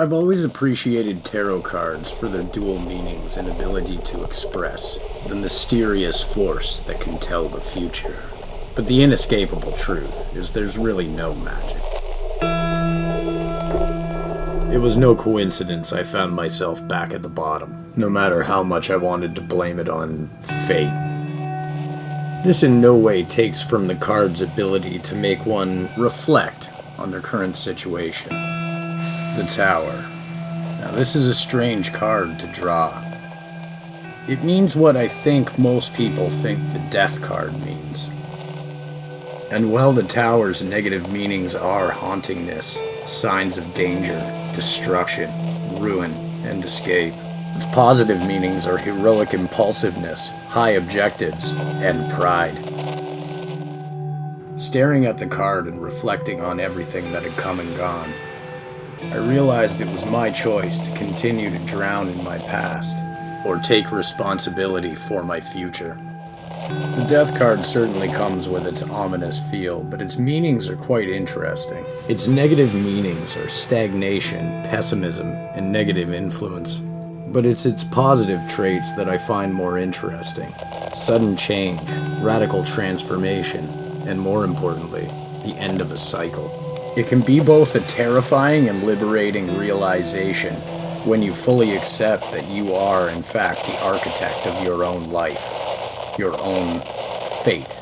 I've always appreciated tarot cards for their dual meanings and ability to express the mysterious force that can tell the future. But the inescapable truth is there's really no magic. It was no coincidence I found myself back at the bottom, no matter how much I wanted to blame it on fate. This in no way takes from the card's ability to make one reflect on their current situation. The Tower. Now this is a strange card to draw. It means what I think most people think the Death card means. And while the Tower's negative meanings are hauntingness, signs of danger, destruction, ruin, and escape, its positive meanings are heroic impulsiveness, high objectives, and pride. Staring at the card and reflecting on everything that had come and gone, I realized it was my choice to continue to drown in my past, or take responsibility for my future. The Death card certainly comes with its ominous feel, but its meanings are quite interesting. Its negative meanings are stagnation, pessimism, and negative influence. But it's its positive traits that I find more interesting. Sudden change, radical transformation, and more importantly, the end of a cycle. It can be both a terrifying and liberating realization when you fully accept that you are, in fact, the architect of your own life, your own fate.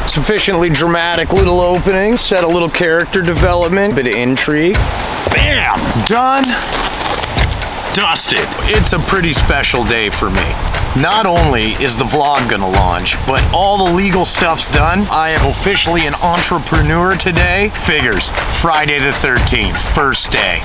Sufficiently dramatic little opening, set a little character development, bit of intrigue. Bam! Done. Dusted. It's a pretty special day for me. Not only is the vlog gonna launch, but all the legal stuff's done. I am officially an entrepreneur today. Figures, Friday the 13th, first day.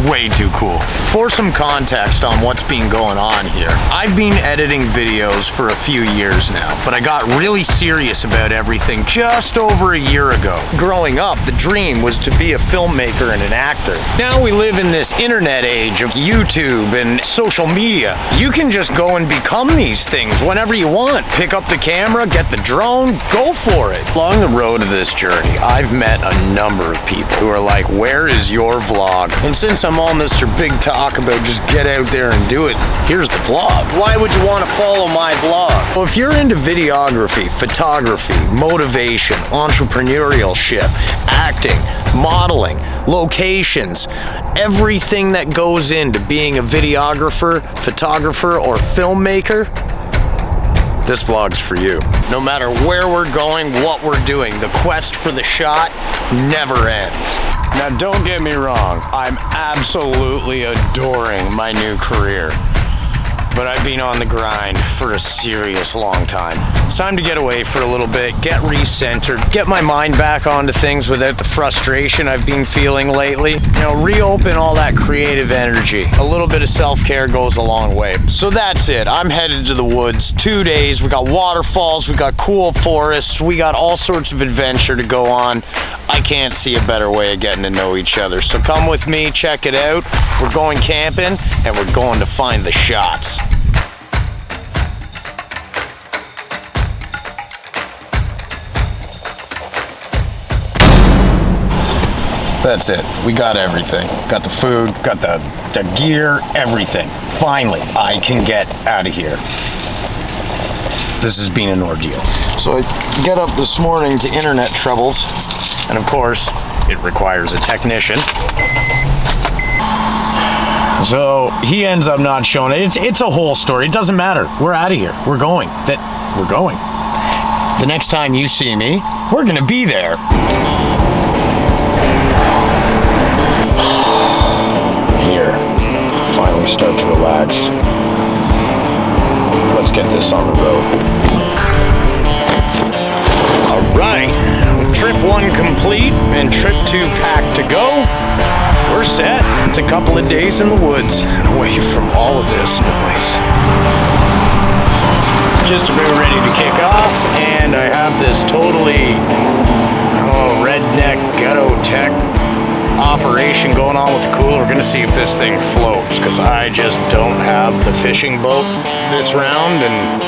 Way too cool. For some context on what's been going on here, I've been editing videos for a few years now, but I got really serious about everything just over a year ago. Growing up, the dream was to be a filmmaker and an actor. Now we live in this internet age of YouTube and social media. You can just go and become these things whenever you want. Pick up the camera, get the drone, go for it. Along the road of this journey, I've met a number of people who are like, where is your vlog? And since I'm all Mr. Big Talk about just get out there and do it, here's the vlog. Why would you want to follow my vlog? Well, if you're into videography, photography, motivation, entrepreneurship, acting, modeling, locations, everything that goes into being a videographer, photographer, or filmmaker, this vlog's for you. No matter where we're going, what we're doing, the quest for the shot never ends. Now don't get me wrong, I'm absolutely adoring my new career. But I've been on the grind for a serious long time. It's time to get away for a little bit, get recentered, get my mind back onto things without the frustration I've been feeling lately. You know, reopen all that creative energy. A little bit of self-care goes a long way. So that's it. I'm headed to the woods. 2 days. We got waterfalls, we got cool forests, we got all sorts of adventure to go on. I can't see a better way of getting to know each other. So come with me, check it out. We're going camping and we're going to find the shots. That's it. We got everything. Got the food, got the gear, everything. Finally, I can get out of here. This has been an ordeal. So I get up this morning to internet troubles, and of course, it requires a technician. So he ends up not showing it. It's a whole story. It doesn't matter. We're out of here. We're going. We're going. The next time you see me, we're gonna be there. Here. Finally start to relax. Let's get this on the road. All right, with trip 1 complete and trip 2 packed to go, we're set. It's a couple of days in the woods and away from all of this noise. Just about ready to kick off, and I have this totally redneck ghetto tech operation going on with the cooler. We're gonna see if this thing floats, because I just don't have the fishing boat this round, and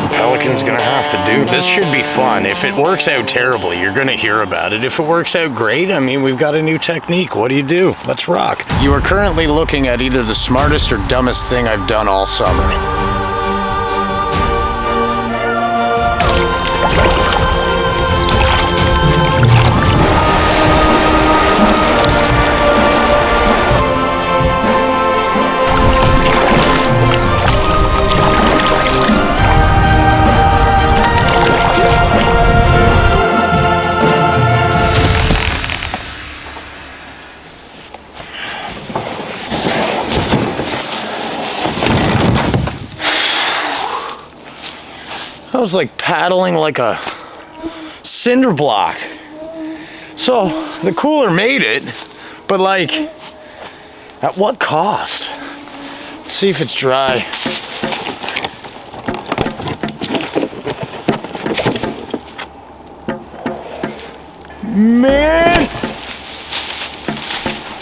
the Pelican's gonna have to do. This should be fun. If it works out terribly, you're gonna hear about it. If it works out great, I mean, we've got a new technique. What do? Let's rock. You are currently looking at either the smartest or dumbest thing I've done all summer. I was like paddling like a cinder block. So the cooler made it, but like, at what cost? Let's see if it's dry. Man!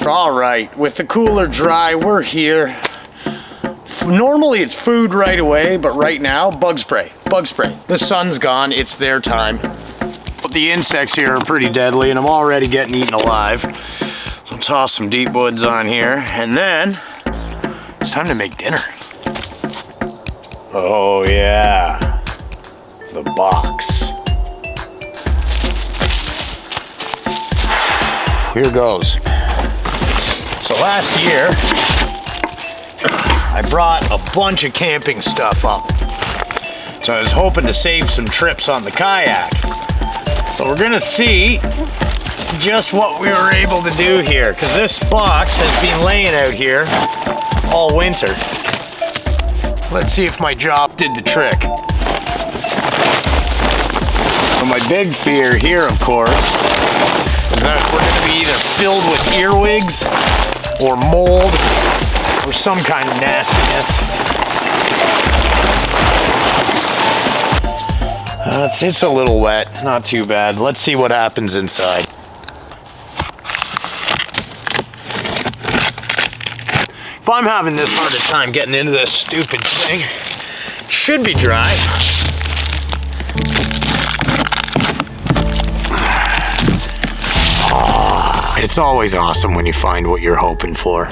All right, with the cooler dry, we're here. Normally it's food right away, but right now, bug spray. Bug spray. The sun's gone, it's their time. But the insects here are pretty deadly, and I'm already getting eaten alive. So I'll toss some deep woods on here, and then it's time to make dinner. Oh yeah, the box. Here goes. So last year, I brought a bunch of camping stuff up. So I was hoping to save some trips on the kayak. So we're gonna see just what we were able to do here, because this box has been laying out here all winter. Let's see if my job did the trick. So my big fear here, of course, is that we're gonna be either filled with earwigs or mold or some kind of nastiness. It's a little wet, not too bad. Let's see what happens inside. If I'm having this hard a time getting into this stupid thing, should be dry. It's always awesome when you find what you're hoping for.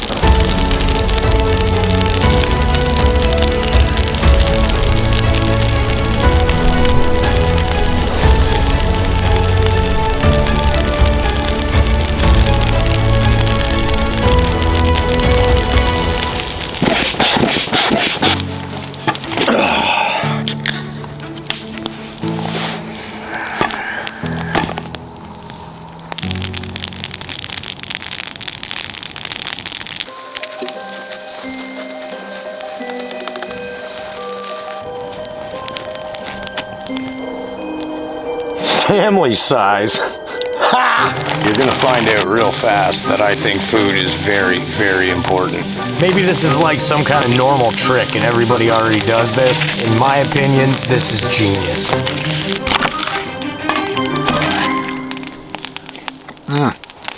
Family size. Ha! You're gonna find out real fast that I think food is very, very important. Maybe this is like some kind of normal trick and everybody already does this. In my opinion, this is genius.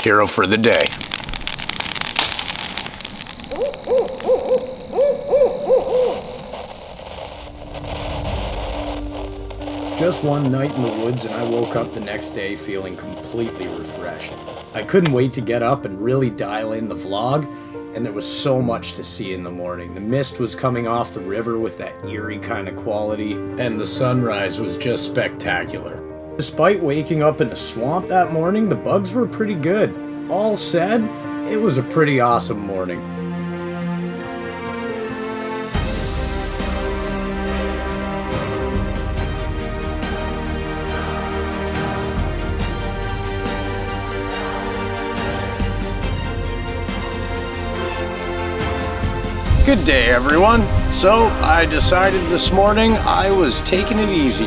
Hero for the day. Just one night in the woods and I woke up the next day feeling completely refreshed. I couldn't wait to get up and really dial in the vlog, and there was so much to see in the morning. The mist was coming off the river with that eerie kind of quality, and the sunrise was just spectacular. Despite waking up in a swamp that morning, the bugs were pretty good. All said, it was a pretty awesome morning. Good day, everyone. So I decided this morning I was taking it easy.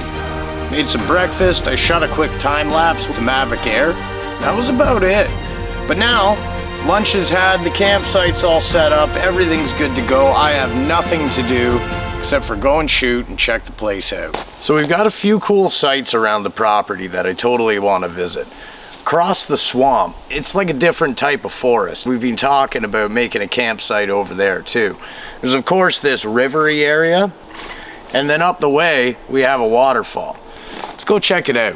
Made some breakfast, I shot a quick time lapse with the Mavic Air. That was about it. But now, lunch is had, the campsite's all set up, everything's good to go. I have nothing to do except for go and shoot and check the place out. So we've got a few cool sites around the property that I totally want to visit. Across the swamp, it's like a different type of forest. We've been talking about making a campsite over there too. There's of course this rivery area, and then up the way we have a waterfall. Let's go check it out.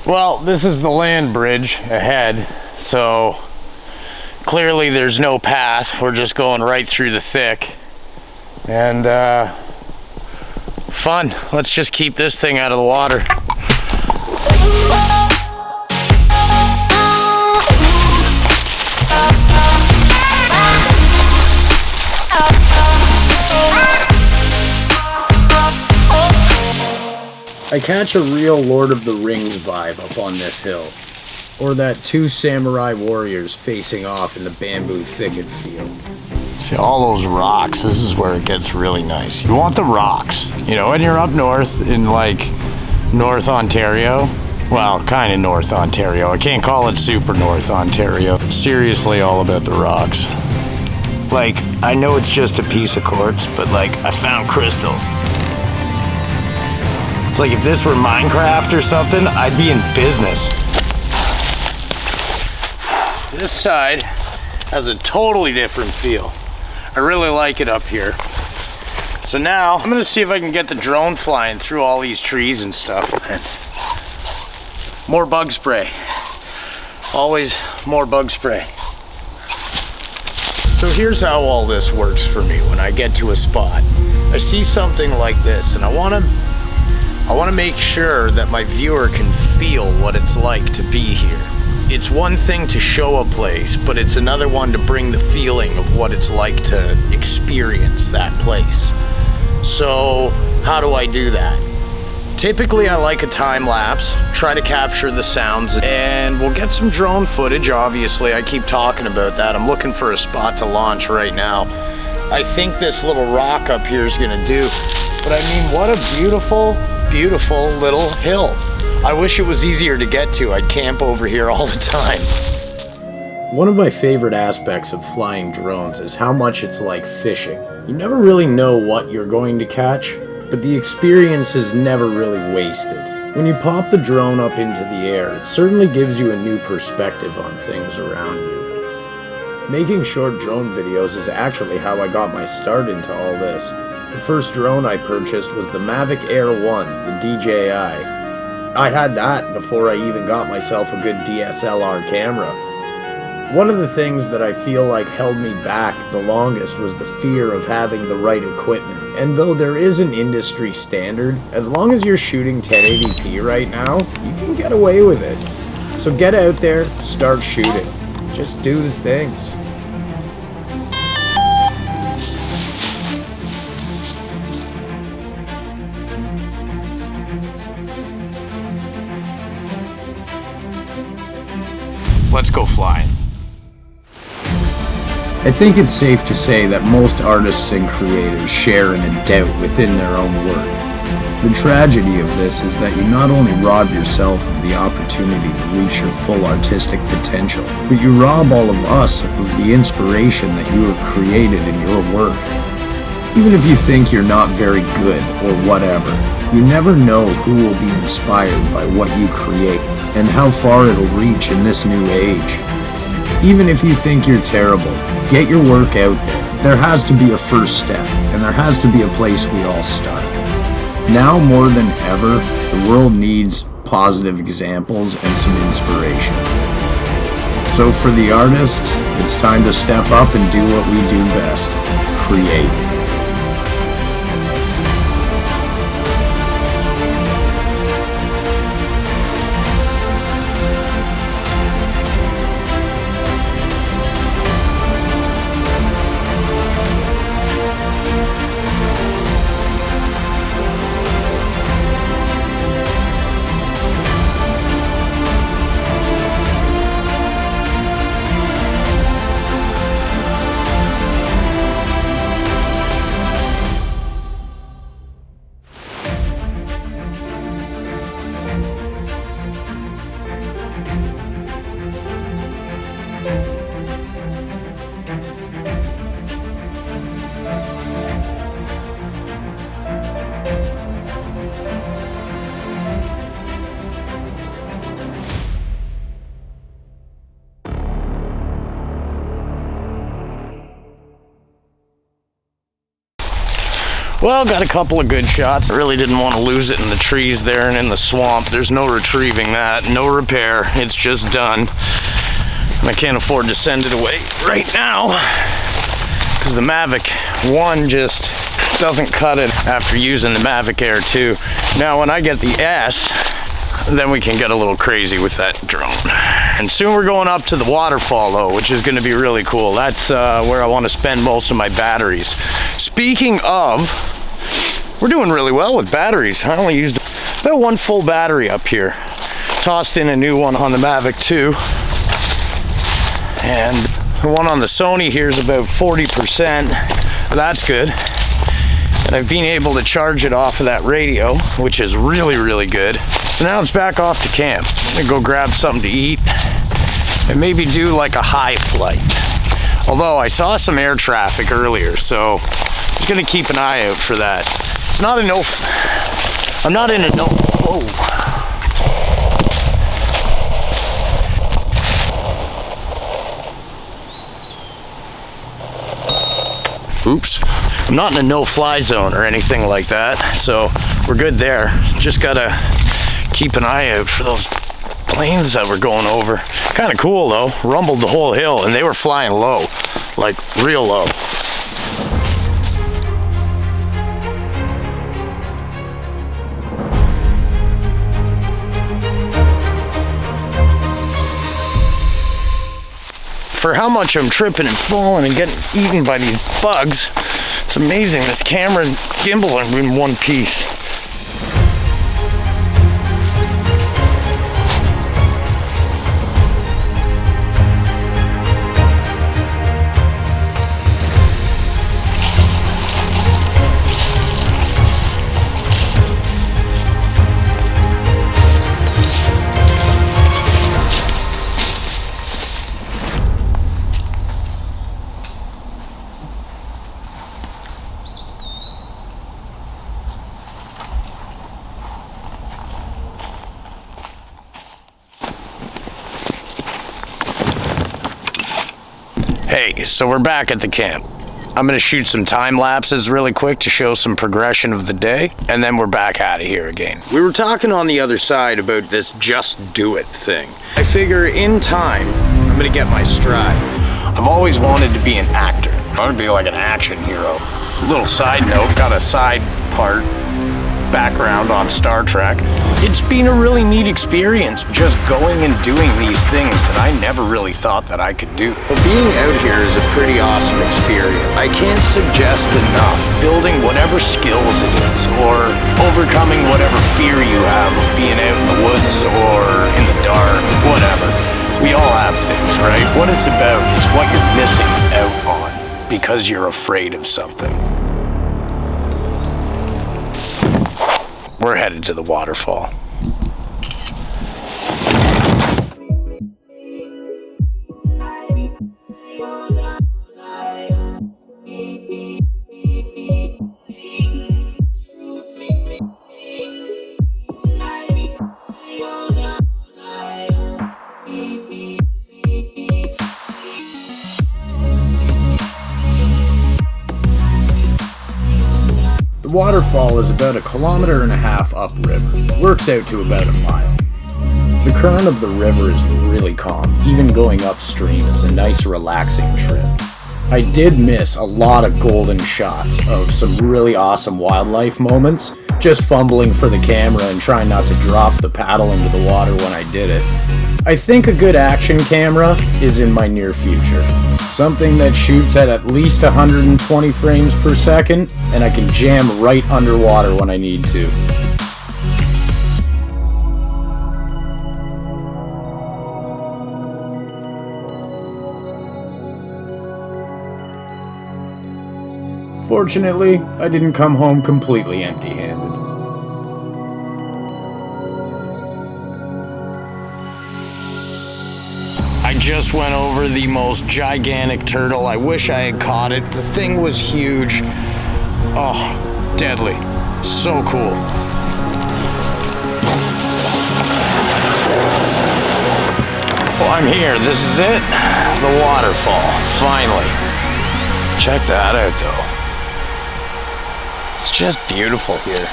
Well, this is the land bridge ahead, so clearly there's no path. We're just going right through the thick. And fun. Let's just keep this thing out of the water. I catch a real Lord of the Rings vibe up on this hill. Or that two samurai warriors facing off in the bamboo thicket field. See all those rocks, this is where it gets really nice. You want the rocks. You know, when you're up north in like North Ontario, well, kind of North Ontario. I can't call it super North Ontario. Seriously all about the rocks. Like, I know it's just a piece of quartz, but like, I found crystal. It's like if this were Minecraft or something, I'd be in business. This side has a totally different feel. I really like it up here. So now I'm gonna see if I can get the drone flying through all these trees and stuff. And more bug spray. Always more bug spray. So here's how all this works for me when I get to a spot. I see something like this and I wanna make sure that my viewer can feel what it's like to be here. It's one thing to show a place, but it's another one to bring the feeling of what it's like to experience that place. So how do I do that? Typically I like a time lapse, try to capture the sounds, and we'll get some drone footage. Obviously, I keep talking about that. I'm looking for a spot to launch right now. I think this little rock up here is gonna do, but I mean, what a beautiful, beautiful little hill. I wish it was easier to get to. I'd camp over here all the time. One of my favorite aspects of flying drones is how much it's like fishing. You never really know what you're going to catch, but the experience is never really wasted. When you pop the drone up into the air, it certainly gives you a new perspective on things around you. Making short drone videos is actually how I got my start into all this. The first drone I purchased was the Mavic Air 1, the DJI. I had that before I even got myself a good DSLR camera. One of the things that I feel like held me back the longest was the fear of having the right equipment. And though there is an industry standard, as long as you're shooting 1080p right now, you can get away with it. So get out there, start shooting. Just do the things. Let's go flying. I think it's safe to say that most artists and creators share in a doubt within their own work. The tragedy of this is that you not only rob yourself of the opportunity to reach your full artistic potential, but you rob all of us of the inspiration that you have created in your work. Even if you think you're not very good or whatever, you never know who will be inspired by what you create and how far it'll reach in this new age. Even if you think you're terrible, get your work out there. There has to be a first step, and there has to be a place we all start. Now more than ever, the world needs positive examples and some inspiration. So for the artists, it's time to step up and do what we do best: create. Well, got a couple of good shots. I really didn't want to lose it in the trees there and in the swamp. There's no retrieving that, no repair. It's just done. And I can't afford to send it away right now because the Mavic 1 just doesn't cut it after using the Mavic Air 2. Now, when I get the S, then we can get a little crazy with that drone. And soon we're going up to the waterfall though, which is going to be really cool. That's where I want to spend most of my batteries. Speaking of, we're doing really well with batteries. I only used about one full battery up here. Tossed in a new one on the Mavic 2. And the one on the Sony here is about 40%. That's good. And I've been able to charge it off of that radio, which is really, really good. So now it's back off to camp. I'm gonna go grab something to eat and maybe do like a high flight. Although I saw some air traffic earlier, so I'm just gonna keep an eye out for that. It's not a no, I'm not in a no, whoa. Oops. I'm not in a no-fly zone or anything like that, so we're good there. Just gotta keep an eye out for those planes that were going over. Kind of cool though, rumbled the whole hill and they were flying low, like real low. For how much I'm tripping and falling and getting eaten by these bugs, it's amazing. This camera and gimbal are in one piece. Hey, so we're back at the camp. I'm gonna shoot some time lapses really quick to show some progression of the day, and then we're back out of here again. We were talking on the other side about this just do it thing. I figure in time, I'm gonna get my stride. I've always wanted to be an actor. I want to be like an action hero. Little side note, got a side part background on Star Trek. It's been a really neat experience just going and doing these things that I never really thought that I could do. But being out here is a pretty awesome experience. I can't suggest enough building whatever skills it is or overcoming whatever fear you have of being out in the woods or in the dark, whatever. We all have things, right? What it's about is what you're missing out on because you're afraid of something. We're headed to the waterfall. The waterfall is about 1.5 kilometers upriver. Works out to about a mile. The current of the river is really calm. Even going upstream is a nice relaxing trip. I did miss a lot of golden shots of some really awesome wildlife moments, just fumbling for the camera and trying not to drop the paddle into the water when I did it. I think a good action camera is in my near future. Something that shoots at least 120 frames per second, and I can jam right underwater when I need to. Fortunately, I didn't come home completely empty-handed. I just went over the most gigantic turtle. I wish I had caught it. The thing was huge. Oh, deadly. So cool. Well, I'm here. This is it. The waterfall. Finally. Check that out, though. It's just beautiful here.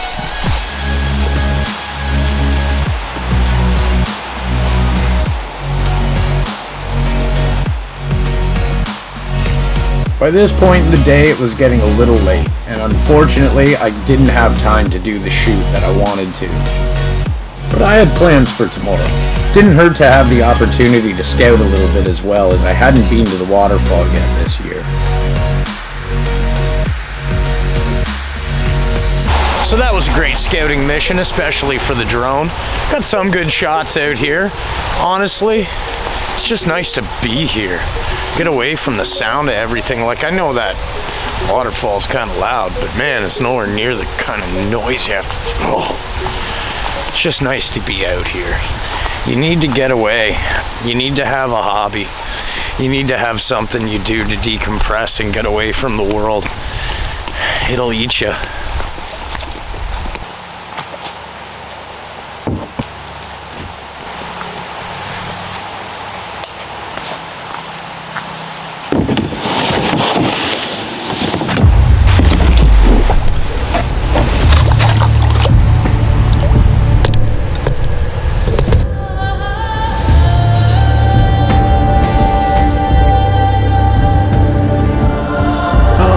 By this point in the day, it was getting a little late, and unfortunately, I didn't have time to do the shoot that I wanted to. But I had plans for tomorrow. Didn't hurt to have the opportunity to scout a little bit as well, as I hadn't been to the waterfall yet this year. So that was a great scouting mission, especially for the drone. Got some good shots out here. Honestly, it's just nice to be here. Get away from the sound of everything. Like, I know that waterfall's kind of loud, but man, it's nowhere near the kind of noise you have to do. Oh. It's just nice to be out here. You need to get away. You need to have a hobby. You need to have something you do to decompress and get away from the world. It'll eat you.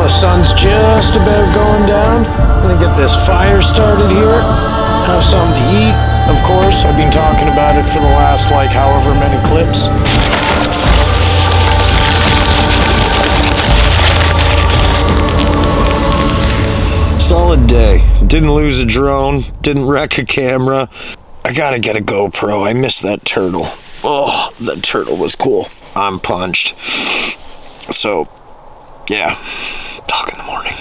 The sun's just about going down. Gonna get this fire started here. Have something to eat. Of course, I've been talking about it for the last however many clips. Solid day. Didn't lose a drone. Didn't wreck a camera. I gotta get a GoPro. I missed that turtle. Oh, that turtle was cool. I'm punched. So, yeah. Talk in the morning.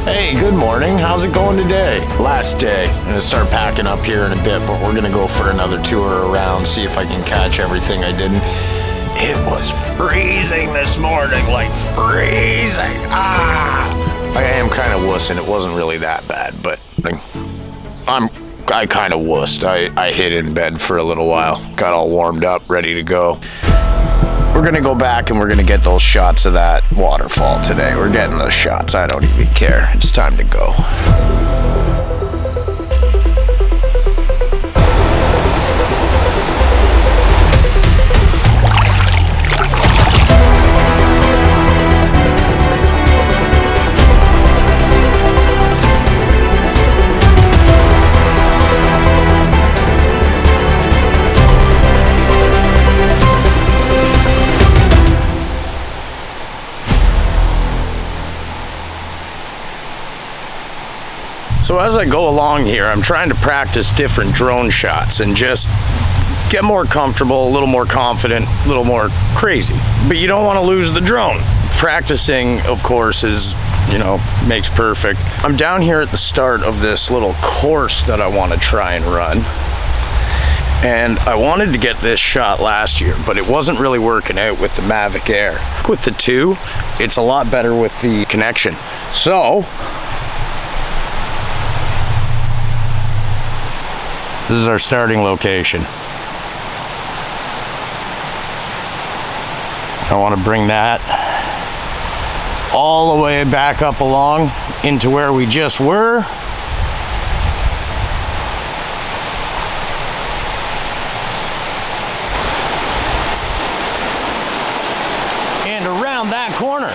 Hey, good morning. How's it going today? Last day. I'm gonna start packing up here in a bit, but we're gonna go for another tour around, see if I can catch everything I didn't. It was freezing this morning, like freezing. I am kind of wussing. It wasn't really that bad, but I kind of wussed. I hid in bed for a little while, got all warmed up, ready to go. We're gonna go back and we're gonna get those shots of that waterfall today. We're getting those shots. I don't even care. It's time to go. So as I go along here, I'm trying to practice different drone shots and just get more comfortable, a little more confident, a little more crazy. But you don't want to lose the drone. Practicing, of course, is, makes perfect. I'm down here at the start of this little course that I want to try and run. And I wanted to get this shot last year, but it wasn't really working out with the Mavic Air. With the 2, it's a lot better with the connection. So This is our starting location. I want to bring that all the way back up along into where we just were. And around that corner.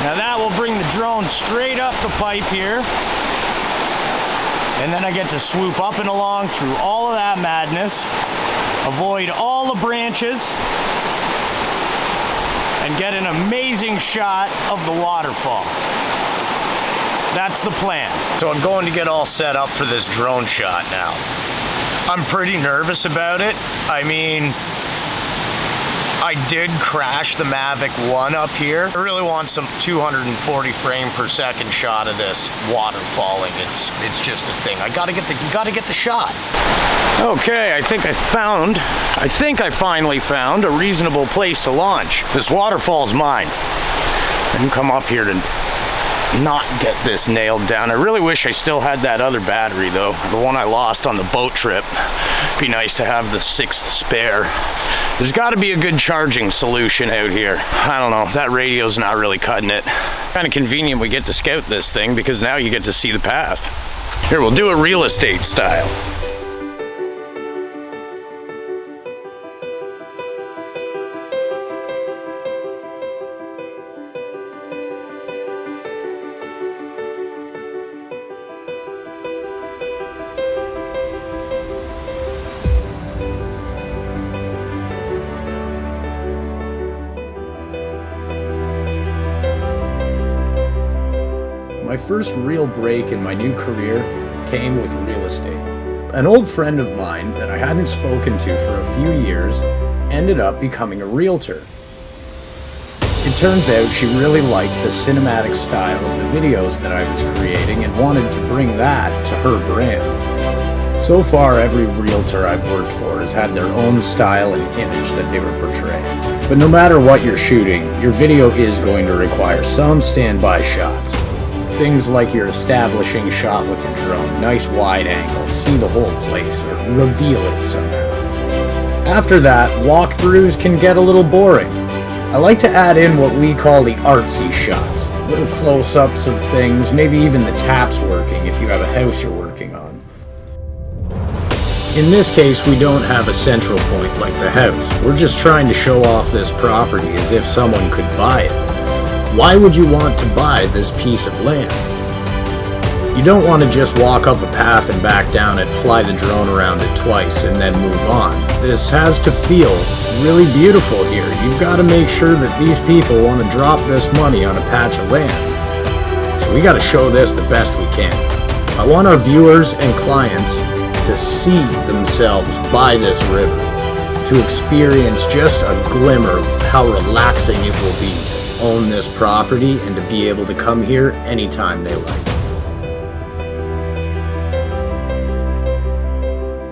Now that will bring the drone straight up the pipe here. And then I get to swoop up and along through all of that madness, avoid all the branches, and get an amazing shot of the waterfall. That's the plan. So I'm going to get all set up for this drone shot now. I'm pretty nervous about it. I mean, I did crash the Mavic 1 up here. I really want some 240 frame per second shot of this water falling. It's just a thing. You gotta get the shot. Okay, I think I finally found a reasonable place to launch. This waterfall's mine. I can come up here to not get this nailed down. I really wish I still had that other battery though, the one I lost on the boat trip. Be nice to have the 6th spare. There's got to be a good charging solution out here. I don't know, that radio's not really cutting it. Kind of convenient we get to scout this thing because now you get to see the path. Here, we'll do it real estate style. My first real break in my new career came with real estate. An old friend of mine that I hadn't spoken to for a few years ended up becoming a realtor. It turns out she really liked the cinematic style of the videos that I was creating and wanted to bring that to her brand. So far, every realtor I've worked for has had their own style and image that they were portraying. But no matter what you're shooting, your video is going to require some standby shots. Things like your establishing shot with the drone, nice wide angle, see the whole place, or reveal it somehow. After that, walkthroughs can get a little boring. I like to add in what we call the artsy shots, little close-ups of things, maybe even the taps working if you have a house you're working on. In this case, we don't have a central point like the house. We're just trying to show off this property as if someone could buy it. Why would you want to buy this piece of land? You don't want to just walk up a path and back down it, fly the drone around it twice, and then move on. This has to feel really beautiful here. You've got to make sure that these people want to drop this money on a patch of land. So we got to show this the best we can. I want our viewers and clients to see themselves by this river, to experience just a glimmer of how relaxing it will be to own this property and to be able to come here anytime they like.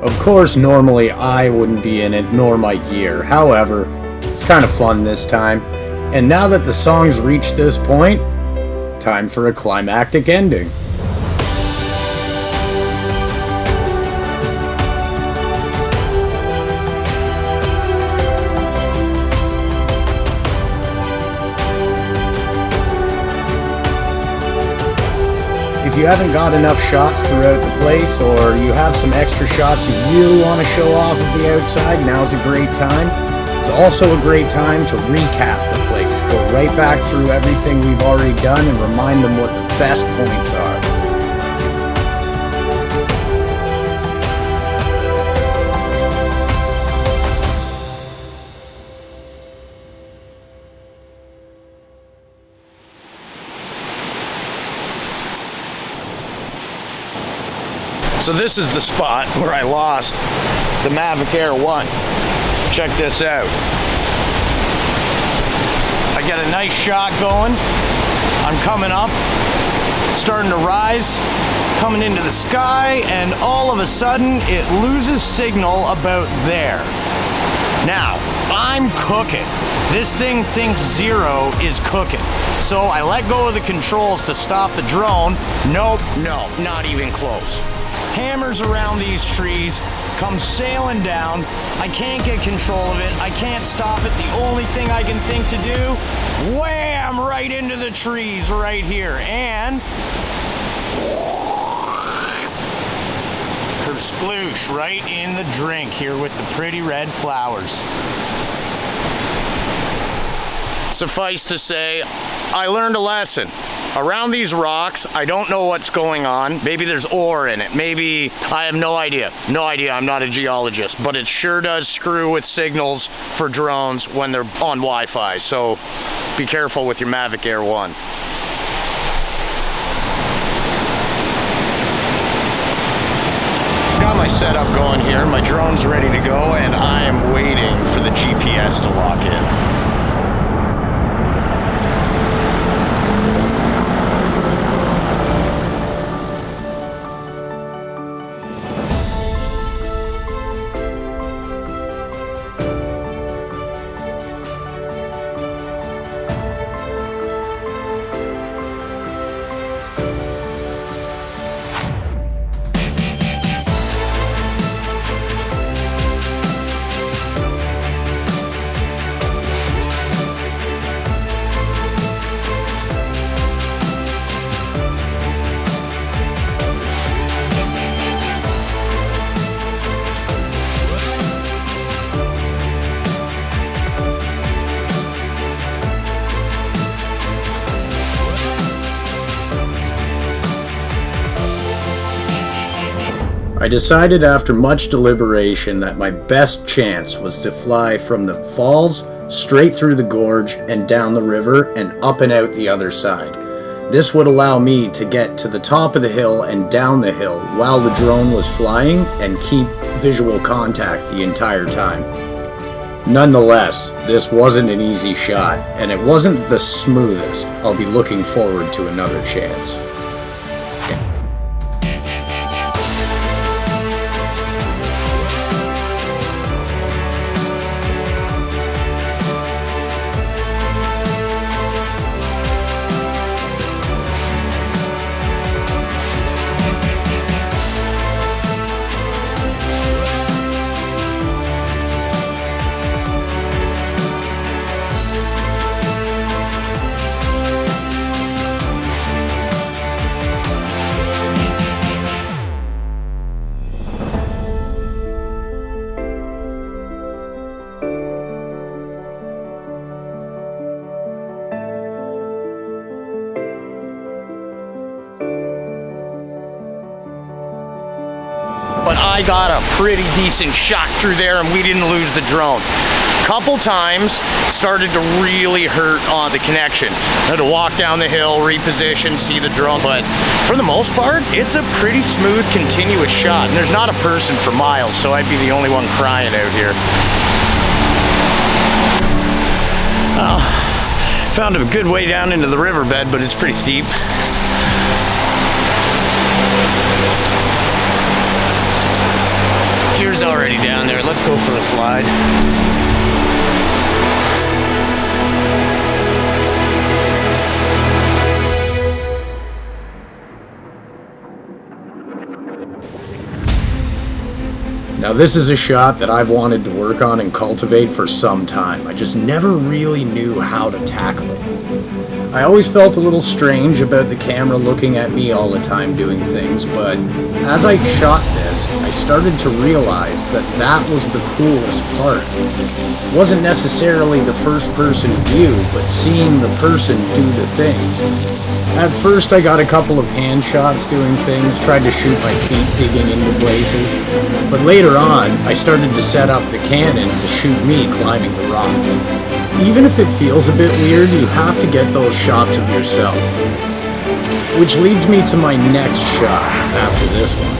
Of course, normally I wouldn't be in it, nor my gear. However, it's kind of fun this time. And now that the song's reached this point, time for a climactic ending. If you haven't got enough shots throughout the place, or you have some extra shots you really want to show off of the outside, now's a great time. It's also a great time to recap the place. Go right back through everything we've already done and remind them what the best points are. So this is the spot where I lost the Mavic Air 1. Check this out. I get a nice shot going. I'm coming up, starting to rise, coming into the sky, and all of a sudden it loses signal about there. Now, I'm cooking. This thing thinks 0 is cooking. So I let go of the controls to stop the drone. Nope, no, not even close. hammers around these trees, comes sailing down. I can't get control of it. I can't stop it. The only thing I can think to do, wham, right into the trees right here. And kersploosh, right in the drink here with the pretty red flowers. Suffice to say, I learned a lesson. Around these rocks, I don't know what's going on. Maybe there's ore in it. Maybe, I have no idea. No idea, I'm not a geologist. But it sure does screw with signals for drones when they're on Wi-Fi. So be careful with your Mavic Air 1. Got my setup going here. My drone's ready to go, and I am waiting for the GPS to lock in. I decided after much deliberation that my best chance was to fly from the falls straight through the gorge and down the river and up and out the other side. This would allow me to get to the top of the hill and down the hill while the drone was flying and keep visual contact the entire time. Nonetheless, this wasn't an easy shot, and it wasn't the smoothest. I'll be looking forward to another chance. But I got a pretty decent shot through there and we didn't lose the drone. Couple times started to really hurt on the connection. I had to walk down the hill, reposition, see the drone, but for the most part, it's a pretty smooth, continuous shot. And there's not a person for miles, so I'd be the only one crying out here. Found a good way down into the riverbed, but it's pretty steep. Gear's already down there. Let's go for a slide. Now this is a shot that I've wanted to work on and cultivate for some time. I just never really knew how to tackle it. I always felt a little strange about the camera looking at me all the time doing things, but as I shot this, I started to realize that that was the coolest part. It wasn't necessarily the first-person view, but seeing the person do the things. At first I got a couple of hand shots doing things, tried to shoot my feet digging into places, but later on I started to set up the cannon to shoot me climbing the rocks. Even if it feels a bit weird, you have to get those shots of yourself. Which leads me to my next shot after this one.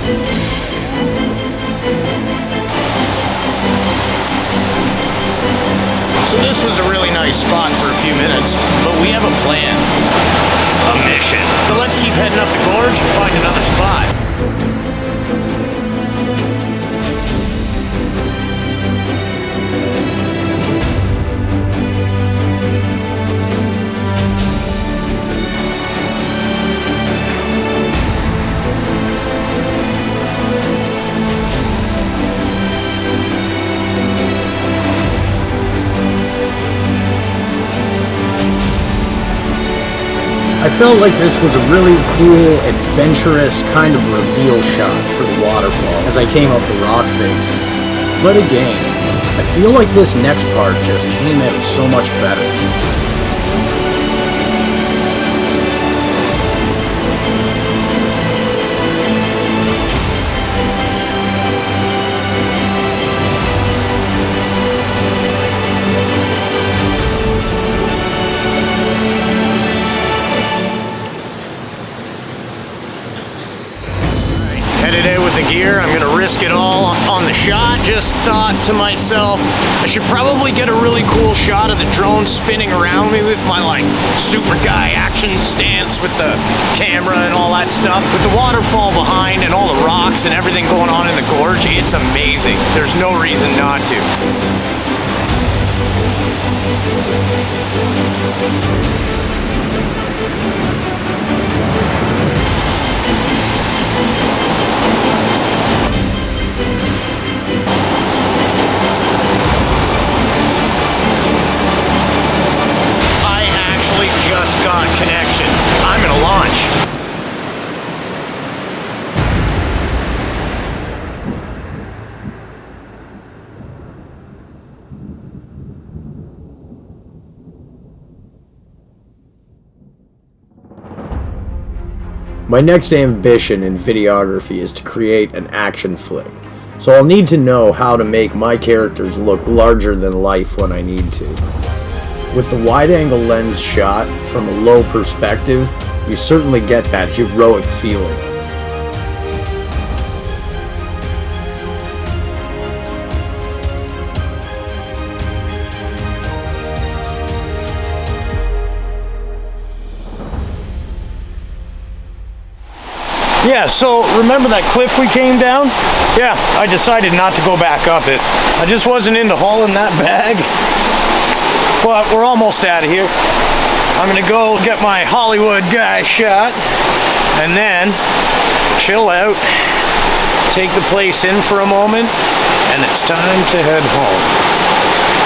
So this was a really nice spot for a few minutes, but we have a plan, a mission. So let's keep heading up the gorge and find another spot. felt like this was a really cool, adventurous kind of reveal shot for the waterfall as I came up the rock face. But again, I feel like this next part just came out so much better. Headed out with the gear, I'm gonna risk it all on the shot. Just thought to myself, I should probably get a really cool shot of the drone spinning around me with my like super guy action stance with the camera and all that stuff. With the waterfall behind and all the rocks and everything going on in the gorge, it's amazing. There's no reason not to. Just got connection. I'm gonna launch. My next ambition in videography is to create an action flick, so I'll need to know how to make my characters look larger than life when I need to. With the wide-angle lens shot from a low perspective, you certainly get that heroic feeling. Yeah, so remember that cliff we came down? Yeah, I decided not to go back up it. I just wasn't into hauling that bag. But we're almost out of here. I'm gonna go get my Hollywood guy shot and then chill out, take the place in for a moment, and it's time to head home.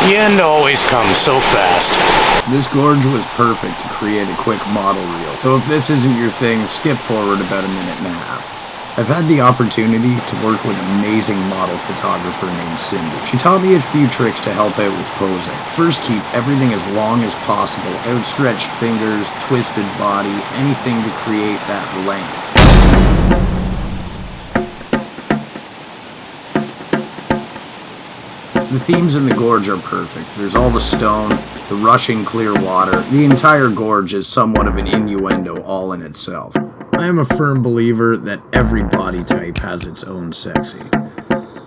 The end always comes so fast. This gorge was perfect to create a quick model reel, so if this isn't your thing, skip forward about a minute and a half. I've had the opportunity to work with an amazing model photographer named Cindy. She taught me a few tricks to help out with posing. First, keep everything as long as possible. Outstretched fingers, twisted body, anything to create that length. The themes in the gorge are perfect. There's all the stone, the rushing clear water. The entire gorge is somewhat of an innuendo all in itself. I am a firm believer that every body type has its own sexy.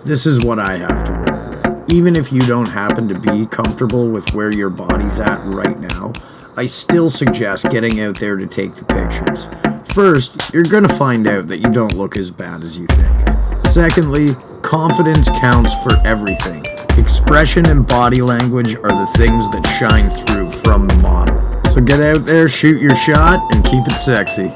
This is what I have to work with. Even if you don't happen to be comfortable with where your body's at right now, I still suggest getting out there to take the pictures. First, you're gonna find out that you don't look as bad as you think. Secondly, confidence counts for everything. Expression and body language are the things that shine through from the model. So get out there, shoot your shot, and keep it sexy.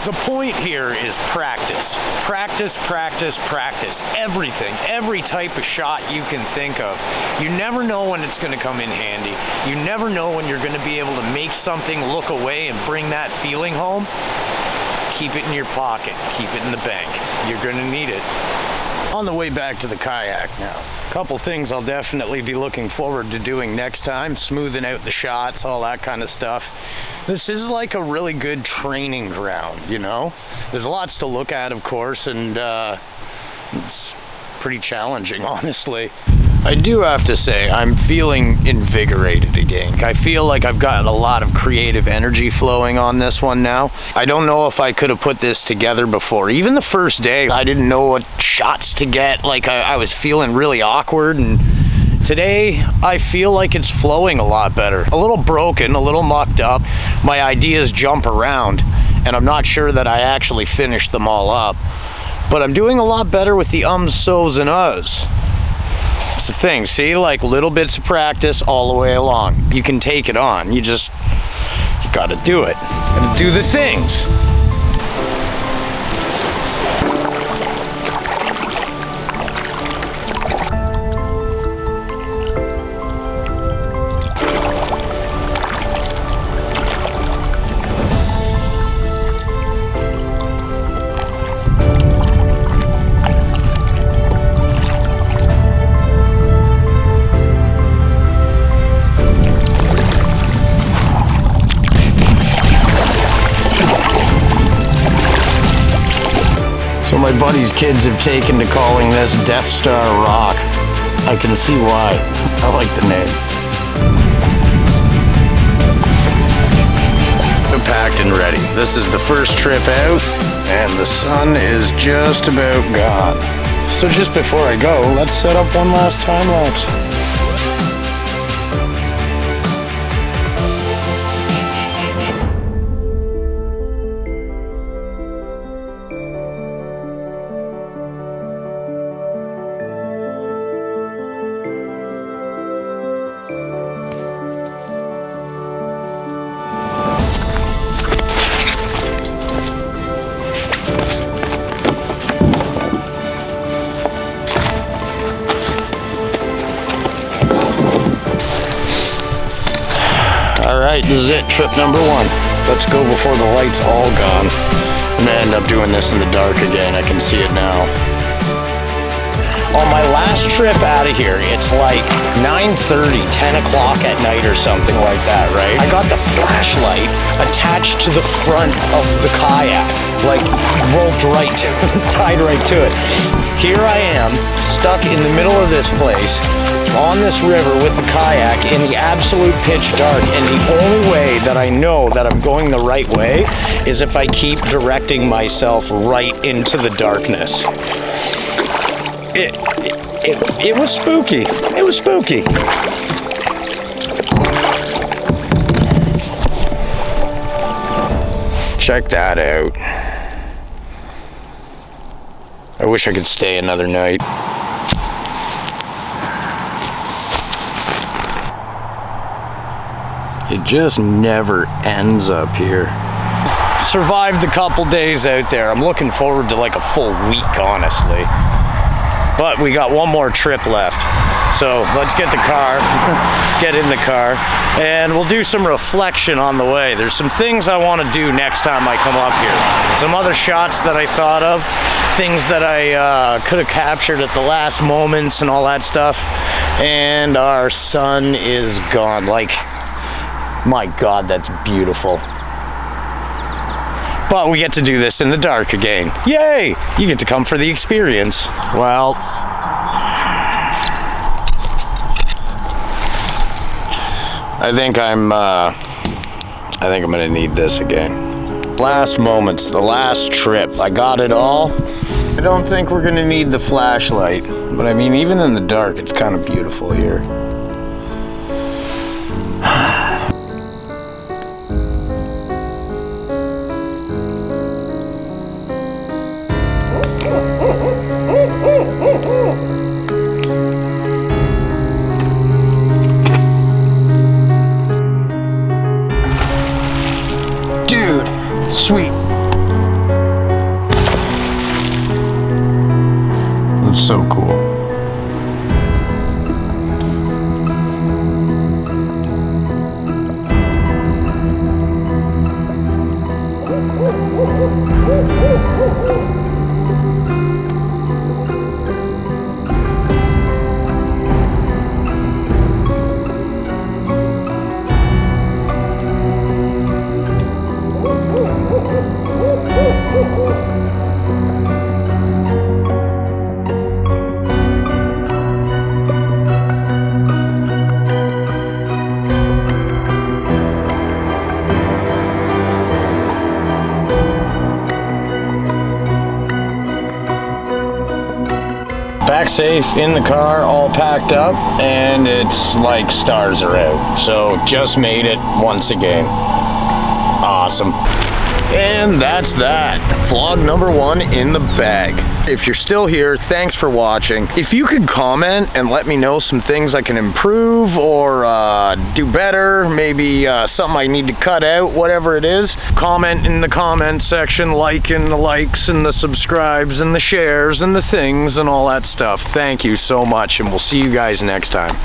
The point here is practice. Practice, practice, practice. Everything, every type of shot you can think of. You never know when it's going to come in handy. You never know when you're going to be able to make something look away and bring that feeling home. Keep it in your pocket. Keep it in the bank. You're going to need it. On the way back to the kayak now. A couple things I'll definitely be looking forward to doing next time. Smoothing out the shots, all that kind of stuff. This is like a really good training ground, you know? There's lots to look at, of course, and it's pretty challenging, honestly. I do have to say, I'm feeling invigorated again. I feel like I've got a lot of creative energy flowing on this one now. I don't know if I could have put this together before. Even the first day, I didn't know what shots to get. Like, I was feeling really awkward, and today, I feel like it's flowing a lot better. A little broken, a little mucked up. My ideas jump around, and I'm not sure that I actually finished them all up. But I'm doing a lot better with the ums, so's, and uhs. That's the thing, see, like little bits of practice all the way along. You can take it on, you gotta do it. And do the things. So my buddy's kids have taken to calling this Death Star Rock. I can see why. I like the name. We're packed and ready. This is the first trip out, and the sun is just about gone. So just before I go, let's set up one last time lapse. Alright, this is it, trip number 1. Let's go before the light's all gone. I'm gonna end up doing this in the dark again, I can see it now. On my last trip out of here, it's like 9:30, 10 o'clock at night or something like that, right? I got the flashlight attached to the front of the kayak, like roped right to tied right to it. Here I am, stuck in the middle of this place, on this river with the kayak in the absolute pitch dark, and the only way that I know that I'm going the right way is if I keep directing myself right into the darkness. It was spooky. It was spooky. Check that out. I wish I could stay another night. It just never ends up here. Survived a couple days out there. I'm looking forward to like a full week, honestly. But we got one more trip left. So let's get the car, get in the car, and we'll do some reflection on the way. There's some things I want to do next time I come up here. Some other shots that I thought of, things that I could have captured at the last moments and all that stuff. And our sun is gone. Like, my God, that's beautiful. But we get to do this in the dark again. Yay! You get to come for the experience. Well, I think I'm gonna need this again. Last moments, the last trip. I got it all. I don't think we're gonna need the flashlight, but I mean, even in the dark, it's kind of beautiful here. Dude, sweet. That's so cool. back safe in the car, all packed up, and it's like stars are out. So just made it once again. Awesome. And that's that. Vlog number 1 in the bag. If you're still here, thanks for watching. If you could comment and let me know some things I can improve or do better, maybe something I need to cut out, whatever it is, comment in the comment section, liking the likes and the subscribes and the shares and the things and all that stuff. Thank you so much, and we'll see you guys next time.